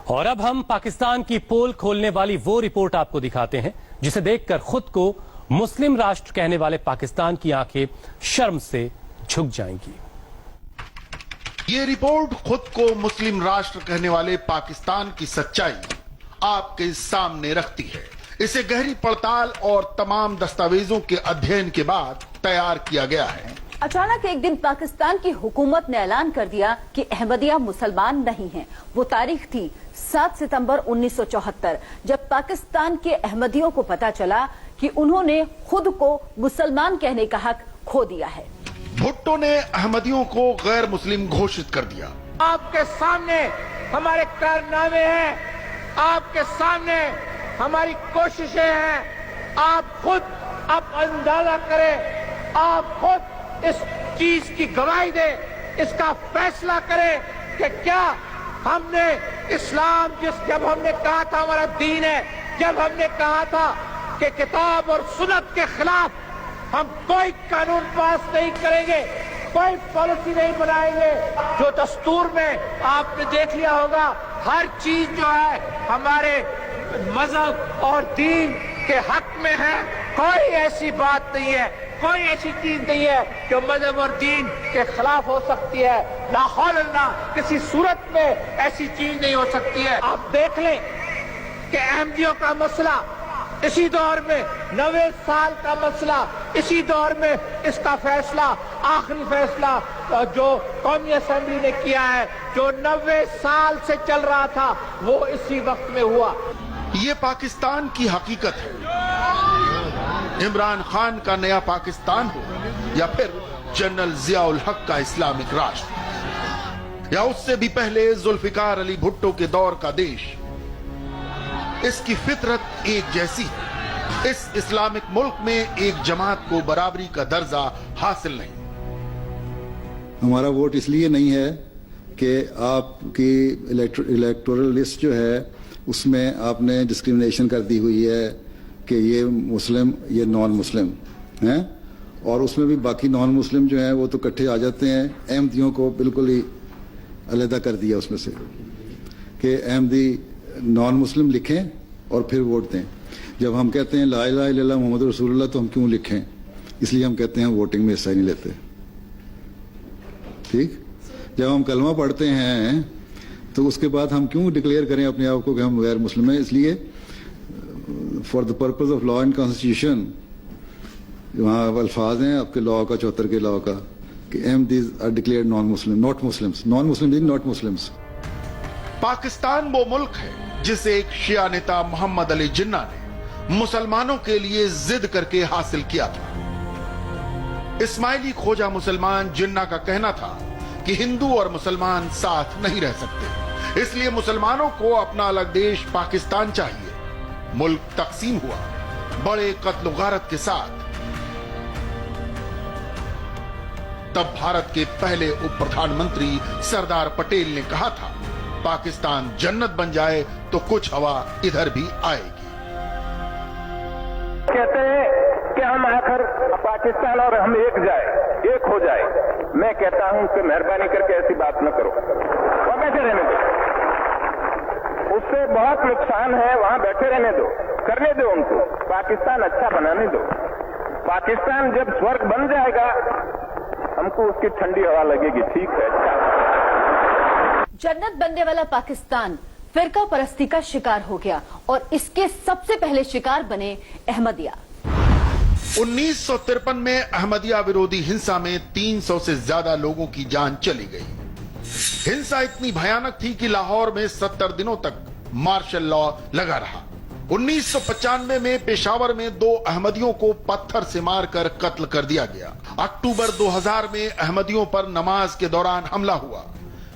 और अब हम पाकिस्तान की पोल खोलने वाली वो रिपोर्ट आपको दिखाते हैं जिसे देखकर खुद को मुस्लिम राष्ट्र कहने वाले पाकिस्तान की आंखें शर्म से झुक जाएंगी। ये रिपोर्ट खुद को मुस्लिम राष्ट्र कहने वाले पाकिस्तान की सच्चाई आपके सामने रखती है। इसे गहरी पड़ताल और तमाम दस्तावेजों के अध्ययन के बाद तैयार किया गया है। अचानक एक दिन पाकिस्तान की हुकूमत ने ऐलान कर दिया कि अहमदिया मुसलमान नहीं हैं। वो तारीख थी 7 सितंबर 1974, जब पाकिस्तान के अहमदियों को पता चला कि उन्होंने खुद को मुसलमान कहने का हक खो दिया है। भुट्टो ने अहमदियों को गैर मुस्लिम घोषित कर दिया। आपके सामने हमारे कारनामे हैं, आपके सामने हमारी कोशिशें हैं। आप खुद अब अंदाजा करें, आप खुद इस चीज की गवाही दे, इसका फैसला करें कि क्या हमने इस्लाम जब हमने कहा था हमारा दीन है, जब हमने कहा था कि किताब और सुन्नत के खिलाफ हम कोई कानून पास नहीं करेंगे, कोई पॉलिसी नहीं बनाएंगे। जो दस्तूर में आपने देख लिया होगा, हर चीज जो है हमारे मजहब और दीन के हक में है। कोई ऐसी बात नहीं है, कोई ऐसी चीज नहीं है जो मजहब और दीन के खिलाफ हो सकती है। ना किसी सूरत में ऐसी चीज नहीं हो सकती है। आप देख लें कि अहमदियों का मसला इसी दौर में 90 साल का मसला, इसी दौर में इसका फैसला, आखिरी फैसला जो कौमी असेंबली ने किया है, जो 90 साल से चल रहा था, वो इसी वक्त में हुआ। ये पाकिस्तान की हकीकत है। इमरान खान का नया पाकिस्तान हो या फिर जनरल जियाउल हक का इस्लामिक राष्ट्र या उससे भी पहले जुल्फिकार अली भुट्टो के दौर का देश, इसकी फितरत एक जैसी है। इस इस्लामिक मुल्क में एक जमात को बराबरी का दर्जा हासिल नहीं। हमारा वोट इसलिए नहीं है कि आपकी इलेक्टोरल लिस्ट जो है उसमें आपने डिस्क्रिमिनेशन कर दी हुई है कि ये मुस्लिम, ये नॉन मुस्लिम हैं, और उसमें भी बाकी नॉन मुस्लिम जो हैं वो तो इकट्ठे आ जाते हैं। अहमदियों को बिल्कुल ही अलहदा कर दिया उसमें से कि अहमदी नॉन मुस्लिम लिखें और फिर वोट दें। जब हम कहते हैं ला इलाहा इल्लल्लाह मुहम्मद रसूलुल्लाह, तो हम क्यों लिखें? इसलिए हम कहते हैं वोटिंग में हिस्सा नहीं लेते। ठीक, जब हम कलमा पढ़ते हैं तो उसके बाद हम क्यों डिक्लेयर करें अपने आप को कि हम गैर मुस्लिम हैं? इसलिए for the purpose of law and constitution, वहाँ अल्फाज हैं आपके लॉ का, 74 के लॉ का, कि Ahmadis are declared non Muslim, not Muslims, non Muslim not Muslims. Pakistan वो मुल्क है जिसे एक शिया नेता मोहम्मद अली जिन्ना ने मुसलमानों के लिए जिद करके हासिल किया था। इस्माइली खोजा मुसलमान जिन्ना का कहना था कि हिंदू और मुसलमान साथ नहीं रह सकते, इसलिए मुसलमानों को अपना अलग देश पाकिस्तान चाहिए। मुल्क तकसीम हुआ बड़े कत्ल गारत के साथ। तब भारत के पहले उप प्रधानमंत्री सरदार पटेल ने कहा था, पाकिस्तान जन्नत बन जाए तो कुछ हवा इधर भी आएगी। कहते हैं कि हम आकर पाकिस्तान और हम एक हो जाए। मैं कहता हूं कि मेहरबानी करके ऐसी बात न करो, वहां बैठे रहने दो। उससे बहुत नुकसान है, वहां बैठे रहने दो, करने दो उनको। पाकिस्तान अच्छा बनाने दो। पाकिस्तान जब स्वर्ग बन जाएगा हमको उसकी ठंडी हवा लगेगी। ठीक है, अच्छा। जन्नत बनने वाला पाकिस्तान फिरका परस्ती का शिकार हो गया और इसके सबसे पहले शिकार बने अहमदिया। 1953 में अहमदिया विरोधी हिंसा में 300 से ज्यादा लोगों की जान चली गई। हिंसा इतनी भयानक थी कि लाहौर में 70 दिनों तक मार्शल लॉ लगा रहा। 1995 में पेशावर में 2 अहमदियों को पत्थर से मारकर कत्ल कर दिया गया। अक्टूबर 2000 में अहमदियों पर नमाज के दौरान हमला हुआ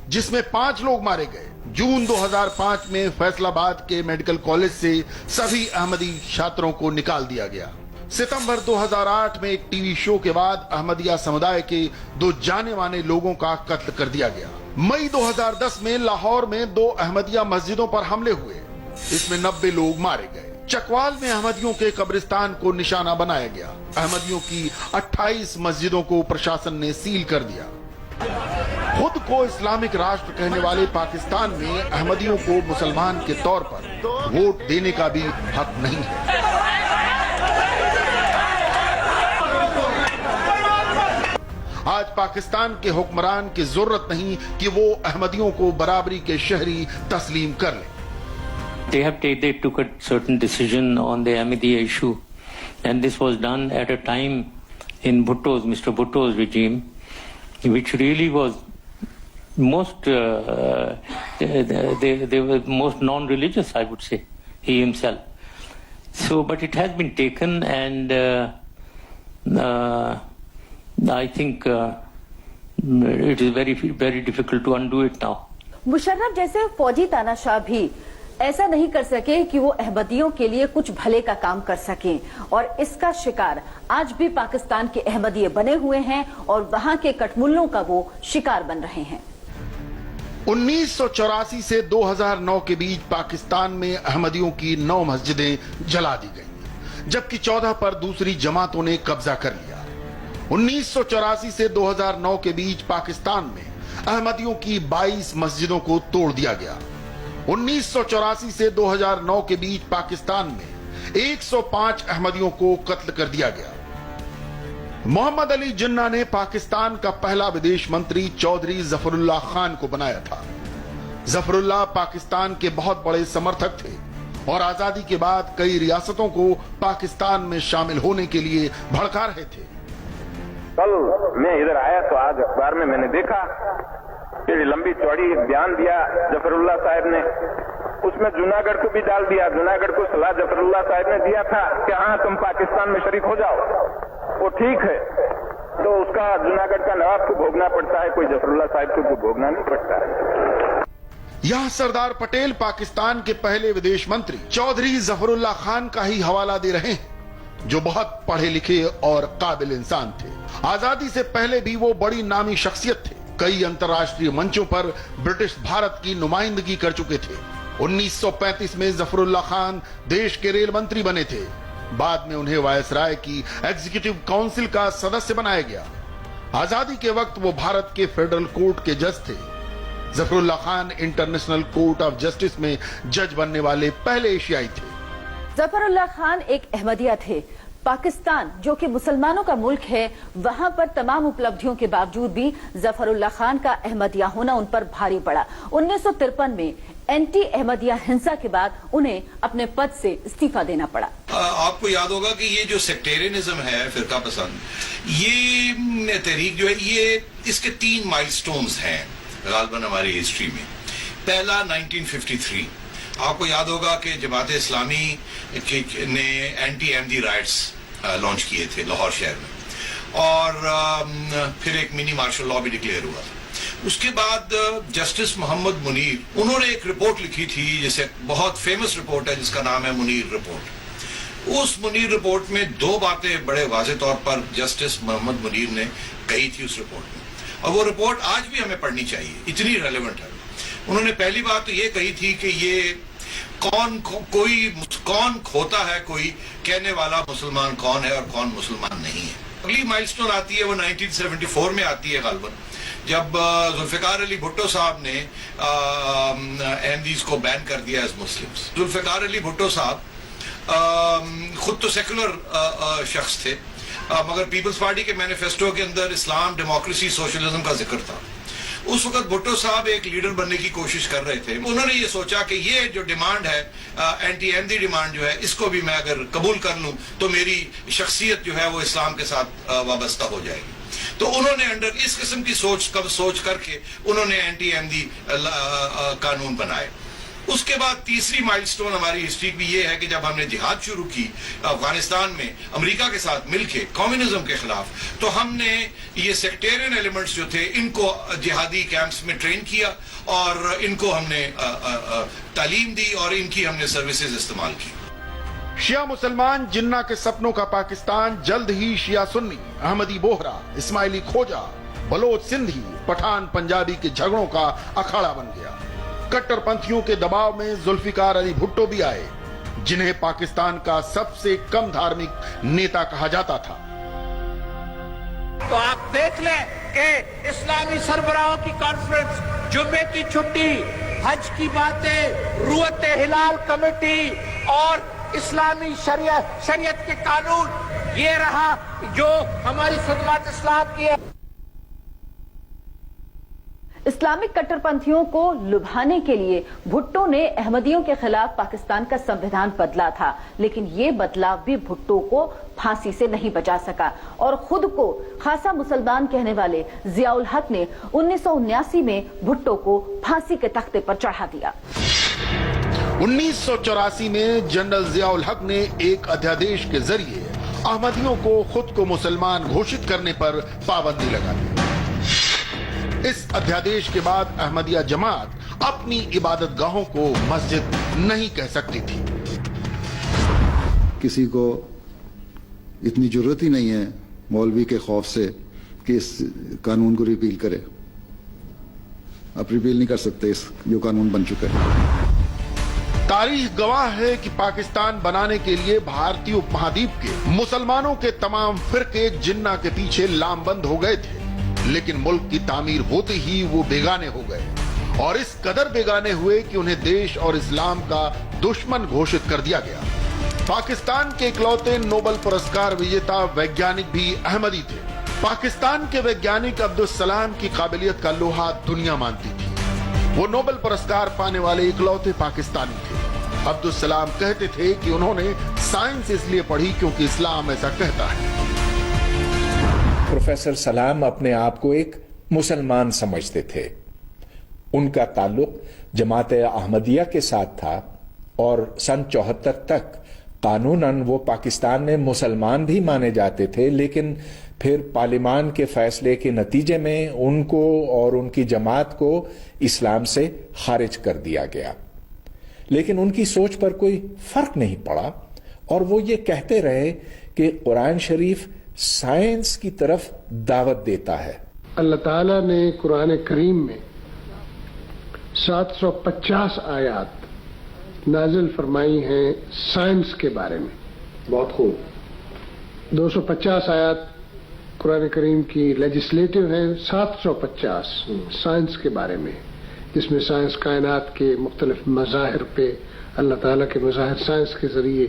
जिसमें 5 लोग मारे गए। जून 2005 में फैसलाबाद के मेडिकल कॉलेज से सभी अहमदी छात्रों को निकाल दिया गया। सितंबर 2008 में एक टीवी शो के बाद अहमदिया समुदाय के 2 जाने माने लोगों का कत्ल कर दिया गया। मई 2010 में लाहौर में 2 अहमदिया मस्जिदों पर हमले हुए, इसमें 90 लोग मारे गए। चकवाल में अहमदियों के कब्रिस्तान को निशाना बनाया गया। अहमदियों की 28 मस्जिदों को प्रशासन ने सील कर दिया। खुद को इस्लामिक राष्ट्र कहने वाले पाकिस्तान में अहमदियों को मुसलमान के तौर पर वोट देने का भी हक नहीं है। आज पाकिस्तान के हुक्मरान की जरूरत नहीं कि वो अहमदियों को बराबरी के शहरी तस्लीम कर लें। They took a certain decision on the Ahmadiyya issue, and this was done at a time in Mr. Bhutto's regime, which really was most, they were most non-religious, I would say, he himself. So, but it has been taken, and I think it is very, very difficult to undo it now. Musharraf जैसे फौजी तानाशाह भी ऐसा नहीं कर सके कि वो अहमदियों के लिए कुछ भले का काम कर सकें, और इसका शिकार आज भी पाकिस्तान के अहमदिये बने हुए हैं और वहां के कटमुल्लों का वो शिकार बन रहे हैं। 1984 से 2009 के बीच पाकिस्तान में अहमदियों की 9 मस्जिदें जला दी गईं, जबकि 14 पर दूसरी जमातों ने कब्जा कर लिया। 1984 से 2009 के बीच पाकिस्तान में अहमदियों की 22 मस्जिदों को तोड़ दिया गया। 1984 से 2009 के बीच पाकिस्तान में 105 अहमदियों को कत्ल कर दिया गया। मोहम्मद अली जिन्ना ने पाकिस्तान का पहला विदेश मंत्री चौधरी जफरुल्लाह खान को बनाया था। जफरुल्लाह पाकिस्तान के बहुत बड़े समर्थक थे और आजादी के बाद कई रियासतों को पाकिस्तान में शामिल होने के लिए भड़का रहे थे। कल मैं इधर आया तो आज अखबार में मैंने देखा कि लंबी चौड़ी बयान दिया जफरुल्लाह साहब ने, उसमें जूनागढ़ को भी डाल दिया। जूनागढ़ को सलाह जफरुल्लाह साहब ने दिया था कि हाँ तुम पाकिस्तान में शरीक हो जाओ, वो ठीक है, तो उसका जूनागढ़ का नवाब को भोगना पड़ता है, कोई जफरुल्लाह साहब को भोगना नहीं पड़ता है। यह सरदार पटेल पाकिस्तान के पहले विदेश मंत्री चौधरी जफरुल्लाह खान का ही हवाला दे रहे हैं, जो बहुत पढ़े लिखे और काबिल इंसान थे। आजादी से पहले भी वो बड़ी नामी शख्सियत थे। कई अंतर्राष्ट्रीय मंचों पर ब्रिटिश भारत की नुमाइंदगी कर चुके थे। 1935 में जफरुल्लाह खान देश के रेल मंत्री बने थे। बाद में उन्हें वायसराय की एग्जीक्यूटिव काउंसिल का सदस्य बनाया गया। आजादी के वक्त वो भारत के फेडरल कोर्ट के जज थे। Zafrullah Khan international court of justice में जज बनने वाले पहले एशियाई थे। जफरुल्लाह खान एक अहमदिया थे। पाकिस्तान जो कि मुसलमानों का मुल्क है, वहां पर तमाम उपलब्धियों के बावजूद भी जफरुल्लाह खान का अहमदिया होना उन पर भारी पड़ा। 1953 में एंटी अहमदिया हिंसा के बाद उन्हें अपने पद से इस्तीफा देना पड़ा। आपको याद होगा कि ये जो सेक्टेरियनिज्म है, फिरका पसंद, ये तहरीक जो है, ये इसके 3 माइलस्टोन्स हैं गालिबन हमारी हिस्ट्री में। पहला 1953, आपको याद होगा कि जमात इस्लामी ने एंटी अहमदी राइट्स लॉन्च किए थे लाहौर शहर में, और फिर एक मिनी मार्शल लॉ भी डिक्लेयर हुआ। उसके बाद जस्टिस मोहम्मद मुनीर, उन्होंने एक रिपोर्ट लिखी थी, जैसे बहुत फेमस रिपोर्ट है जिसका नाम है मुनीर रिपोर्ट। उस मुनीर रिपोर्ट में 2 बातें बड़े वाज़ेह तौर पर जस्टिस मोहम्मद मुनीर ने कही थी उस रिपोर्ट में, और वो रिपोर्ट आज भी हमें पढ़नी चाहिए, इतनी रेलेवेंट है। उन्होंने पहली बात तो ये कही थी कि ये कौन खोता है, कोई कहने वाला मुसलमान कौन है और कौन मुसलमान नहीं है। अगली माइलस्टोन आती है, वो 1974 में आती है गालिबन, जब जुल्फिकार अली भुट्टो साहब ने अहमदीज को बैन कर दिया एज मुस्लिम्स। जुल्फिकार अली भुट्टो साहब खुद तो सेकुलर शख्स थे, मगर पीपल्स पार्टी के मैनिफेस्टो के अंदर इस्लाम, डेमोक्रेसी, सोशलिज्म का जिक्र था। उस वक्त भुट्टो साहब एक लीडर बनने की कोशिश कर रहे थे। उन्होंने ये सोचा कि ये जो डिमांड है, एंटी अहमदी डिमांड जो है, इसको भी मैं अगर कबूल कर लूं तो मेरी शख्सियत जो है वो इस्लाम के साथ वाबस्ता हो जाएगी। तो उन्होंने अंडर इस किस्म की सोच करके उन्होंने एंटी अहमदी कानून बनाए। उसके बाद तीसरी माइलस्टोन हमारी हिस्ट्री की ये है कि जब हमने जिहाद शुरू की अफगानिस्तान में अमेरिका के साथ मिलके कम्युनिज्म के खिलाफ, तो हमने ये सेक्टेरियन एलिमेंट्स जो थे इनको जिहादी कैंप्स में ट्रेन किया और इनको हमने तालीम दी और इनकी हमने सर्विसेज इस्तेमाल की। शिया मुसलमान जिन्ना के सपनों का पाकिस्तान जल्द ही शिया सुन्नी, अहमदी बोहरा, इस्माइली खोजा, बलोच सिंधी, पठान पंजाबी के झगड़ों का अखाड़ा बन गया। कट्टरपंथियों के दबाव में जुल्फिकार अली भुट्टो भी आए, जिन्हें पाकिस्तान का सबसे कम धार्मिक नेता कहा जाता था। तो आप देख लें کہ اسلامی سربراہوں کی کانفرنس، جمعے کی چھٹی، حج کی باتیں، روت ہلال کمیٹی اور اسلامی شریعت کے قانون، یہ رہا جو ہماری خدمات اسلام کی ہے۔ اسلامک کٹر پنتھیوں کو لبھانے کے لیے بھٹو نے احمدیوں کے خلاف پاکستان کا سنویدھان بدلا تھا، لیکن یہ بدلاؤ بھی بھٹو کو پھانسی سے نہیں بچا سکا اور خود کو خاصا مسلمان کہنے والے ضیاء الحق نے 1979 میں بھٹو کو پھانسی کے تختے پر چڑھا دیا۔ 1984 میں جنرل ضیاء الحق نے ایک ادھیادیش کے ذریعے احمدیوں کو خود کو مسلمان گھوشت کرنے پر پابندی لگا دی۔ اس ادھیادیش کے بعد احمدیہ جماعت اپنی عبادت گاہوں کو مسجد نہیں کہہ سکتی تھی۔ کسی کو اتنی ضرورت ہی نہیں ہے مولوی کے خوف سے کہ اس قانون کو ریپیل کرے۔ آپ ریپیل نہیں کر سکتے اس جو قانون بن چکا ہے۔ تاریخ گواہ ہے کہ پاکستان بنانے کے لیے بھارتی اپمہادیپ کے مسلمانوں کے تمام فرقے جنہ کے پیچھے لام بند ہو گئے تھے، لیکن ملک کی تعمیر ہوتے ہی وہ بیگانے ہو گئے اور اس قدر بیگانے ہوئے کہ انہیں دیش اور اسلام کا دشمن گھوشت کر دیا گیا۔ پاکستان کے اکلوتے نوبل پرسکار وجیتا ویگیانک بھی احمدی تھے۔ پاکستان کے ویگیانک عبدالسلام کی قابلیت کا لوہا دنیا مانتی تھی۔ وہ نوبل پرسکار پانے والے اکلوتے پاکستانی تھے۔ عبدالسلام کہتے تھے کہ انہوں نے سائنس اس لیے پڑھی کیونکہ اسلام ایسا کہتا ہے۔ پروفیسر سلام اپنے آپ کو ایک مسلمان سمجھتے تھے۔ ان کا تعلق جماعت احمدیہ کے ساتھ تھا اور سن 74 تک قانوناً وہ پاکستان میں مسلمان بھی مانے جاتے تھے، لیکن پھر پارلیمان کے فیصلے کے نتیجے میں ان کو اور ان کی جماعت کو اسلام سے خارج کر دیا گیا۔ لیکن ان کی سوچ پر کوئی فرق نہیں پڑا اور وہ یہ کہتے رہے کہ قرآن شریف سائنس کی طرف دعوت دیتا ہے۔ اللہ تعالیٰ نے قرآن کریم میں 750 آیات نازل فرمائی ہیں سائنس کے بارے میں۔ بہت خوب۔ 250 آیات قرآن کریم کی لیجسلیٹو ہیں، 750 سائنس کے بارے میں، جس میں سائنس کائنات کے مختلف مظاہر پہ اللہ تعالیٰ کے مظاہر سائنس کے ذریعے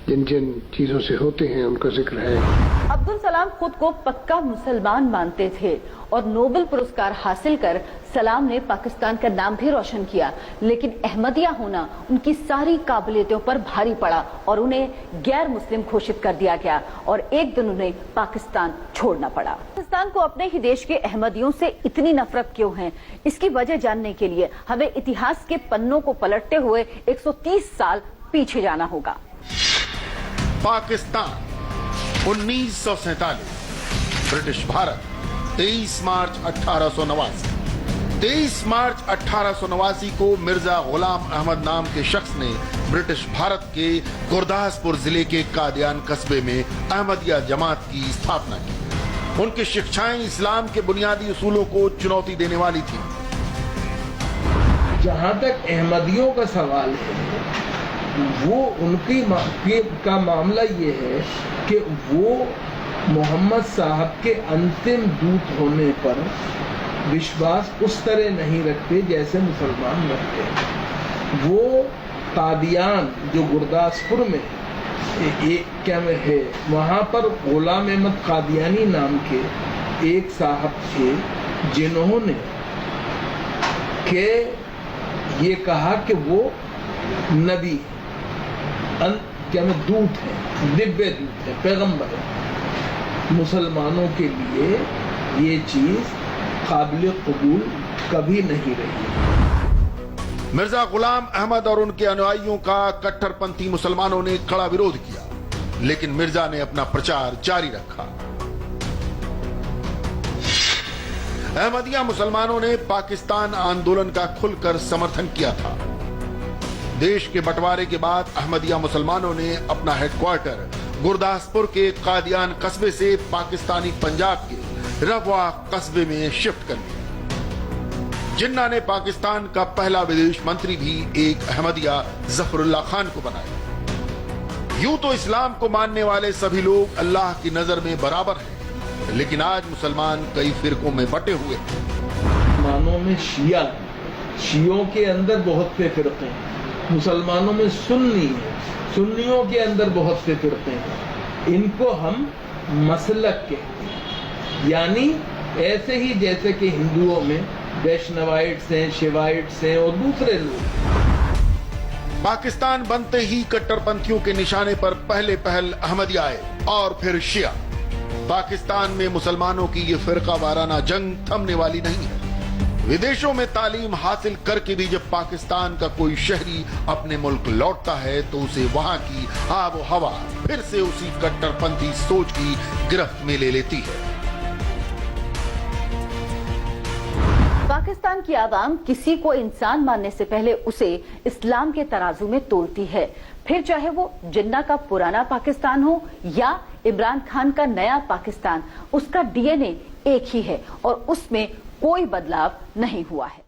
جن جن چیزوں سے ہوتے ہیں ان کا ذکر ہے۔ عبدالسلام خود کو پکا مسلمان مانتے تھے اور نوبل پرسکار حاصل کر سلام نے پاکستان کا نام بھی روشن کیا، لیکن احمدیہ ہونا ان کی ساری قابلیتوں پر بھاری پڑا اور انہیں غیر مسلم گھوشت کر دیا گیا اور ایک دن انہیں پاکستان چھوڑنا پڑا۔ پاکستان کو اپنے ہی دیش کے احمدیوں سے اتنی نفرت کیوں ہے، اس کی وجہ جاننے کے لیے ہمیں اتہاس کے پنوں کو پلٹتے ہوئے 130 سال پیچھے جانا ہوگا۔ پاکستان 1947، برٹش بھارت 23 مارچ 1889۔ 23 مارچ 1889 کو مرزا غلام احمد نام کے شخص نے برٹش بھارت کے گرداسپور ضلع کے قادیان قصبے میں احمدیہ جماعت کی استھاپنا کی۔ ان کی شکشائیں اسلام کے بنیادی اصولوں کو چنوتی دینے والی تھی۔ جہاں تک احمدیوں کا سوال ہے، وہ ان کی کا معاملہ یہ ہے کہ وہ محمد صاحب کے انتم دودت ہونے پر وشواس اس طرح نہیں رکھتے جیسے مسلمان رکھتے ہیں۔ وہ قادیان جو گرداسپور میں کیا ہے، وہاں پر غلام احمد قادیانی نام کے ایک صاحب تھے جنہوں نے کہ یہ کہا کہ وہ نبی کیا میں دودت ہے، دبے دودت ہے، پیغمبر ہے۔ مسلمانوں کے لیے یہ چیز قابل قبول کبھی نہیں رہی۔ مرزا غلام احمد اور ان کے انوائیوں کا کٹر پنتھی مسلمانوں نے کڑا وروध کیا، لیکن مرزا نے اپنا پرچار جاری رکھا۔ احمدیہ مسلمانوں نے پاکستان آندولن کا کھل کر سمرتھن کیا تھا۔ دیش کے بٹوارے کے بعد احمدیہ مسلمانوں نے اپنا ہیڈ کوارٹر گرداسپور کے قادیان قصبے سے پاکستانی پنجاب کے ربوا قصبے میں شفٹ کر لیا۔ جنہ نے پاکستان کا پہلا ودیش منتری بھی ایک احمدیہ ظفر اللہ خان کو بنایا۔ یوں تو اسلام کو ماننے والے سبھی لوگ اللہ کی نظر میں برابر ہیں، लेकिन आज मुसलमान कई फिरकों में बटे हुए हैं। मुसलमानों में शिया है, शियों के अंदर बहुत से फिरके हैं, मुसलमानों में सुन्नी है, सुन्नियों के अंदर बहुत से फिरके हैं। इनको हम मसलक कहते हैं, यानी ऐसे ही जैसे कि हिंदुओं में वैष्णवाइट्स हैं, शिवाइट्स हैं और दूसरे लोग। पाकिस्तान बनते ही कट्टरपंथियों के निशाने पर पहले पहल अहमदिया आए और फिर शिया। पाकिस्तान में मुसलमानों की ये फिरका वाराना जंग थमने वाली नहीं है। विदेशों में तालीम हासिल करके भी जब पाकिस्तान का कोई शहरी अपने मुल्क लौटता है तो उसे वहां की आबो हवा फिर से उसी कट्टरपंथी सोच की गिरफ्त में ले लेती है। पाकिस्तान की आवाम किसी को इंसान मानने से पहले उसे इस्लाम के तराजू में तोलती है, फिर चाहे वो जिन्ना का पुराना पाकिस्तान हो या इमरान खान का नया पाकिस्तान, उसका डीएनए एक ही है और उसमें कोई बदलाव नहीं हुआ है।